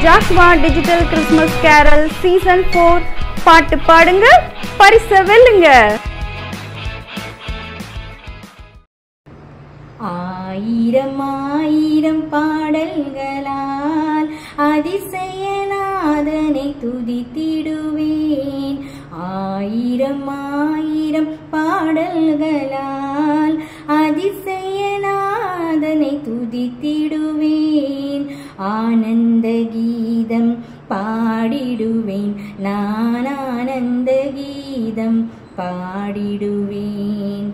ஜாக்வா digital Christmas carol season 4 பாட்டு பாடுங்க, பரிசு வெல்லுங்க. ஆயிரம் ஆயிரம் பாடல்களால் அதிசயநாதனை துதித்திடுவேன். ஆயிரம் ஆயிரம் பாடல்களால் அதிசயநாதனை துதித்திடுவேன். ஆனந்த கீதம் பாடிடுவேன், நான் ஆனந்த கீதம் பாடிடுவேன்.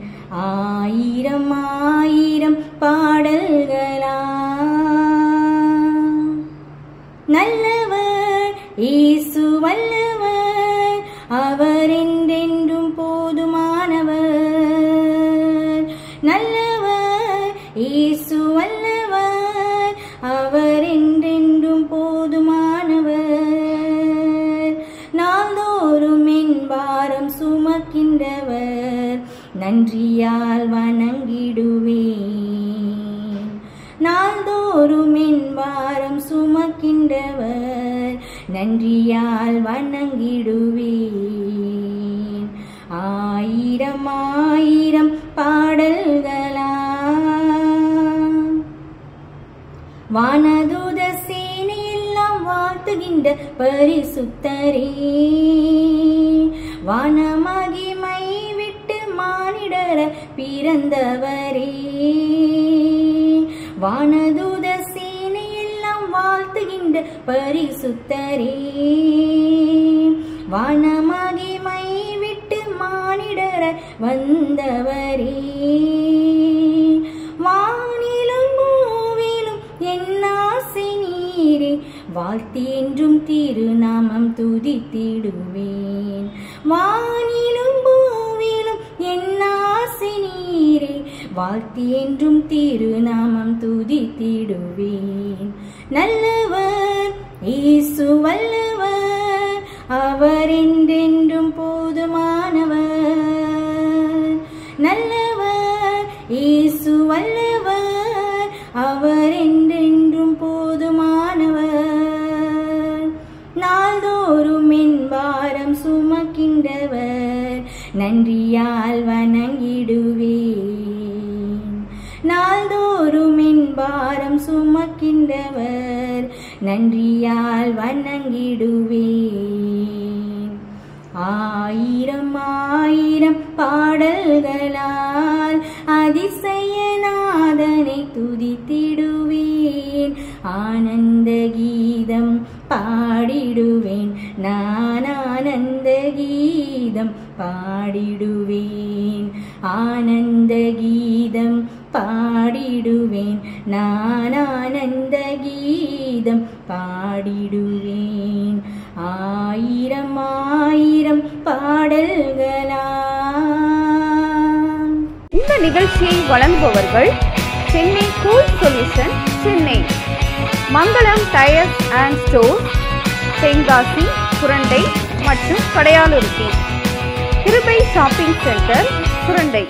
ஆயிரம் ஆயிரம் பாடல்களால் நல்லவர் இயேசு வல்லவர், அவர் என்றென்றும் போதுமானவர். நல்லவர் இயேசு வல்லவர், அவர் என்றென்றும் போதுமானவர். நாள்தோறும் என் பாரம் சுமக்கின்றவர், நன்றியால் வணங்கிடுவேன். நாள்தோறும் என் பாரம் சுமக்கின்றவர், நன்றியால் வணங்கிடுவேன். ஆயிரம் ஆயிரம் பாடல்களால் வானதூத சேனையெல்லாம் வாழ்த்துகின்ற பரிசுத்தரே, வானமகிமை விட்டு மானிடர பிறந்தவரே. வானதூத சேனையெல்லாம் வாழ்த்துகின்ற பரிசுத்தரே, வானமகிமை விட்டு மானிடர வந்தவரே. வானிலும் பூவிலும் என் ஆசை நீரே, வாழ்த்தி என்றும் திருநாமம் துதித்திடுவேன். வானிலும் பூவிலும் என் ஆசை நீரே, வாழ்த்தி என்றும் திருநாமம் துதித்திடுவேன். நல்லவர் இயேசு வல்லவர், அவர் என்றென்றும் போதுமானவர். நல்லவர் இயேசு வல்லவர், அவர் என்றென்றும் போதுமானவர். நாள்தோறும் என் பாரம் சுமக்கின்றவர், நன்றியால் வணங்கிடுவேன். நாள்தோறும் என் பாரம் சுமக்கின்றவர், நன்றியால் வணங்கிடுவேன். ஆயிரம் ஆயிரம் பாடல்களால் அதிசயநாதனை துதித்திடுவேன். ஆனந்த கீதம் பாடிடுவேன், நான் ஆனந்த கீதம் பாடிடுவேன். ஆனந்த கீதம் பாடிடுவேன், நான் ஆனந்த கீதம் பாடிடுவேன். ஆயிரம் ஆயிரம் பாடல்களால். இந்த நிகழ்ச்சியை வழங்குபவர்கள் Chennai cool solution, Chennai Mangalam tyres and store, Tenkasi, Surandai மற்றும் கடையாலுருத்தி, கிருபை ஷாப்பிங் சென்டர், சுரண்டை.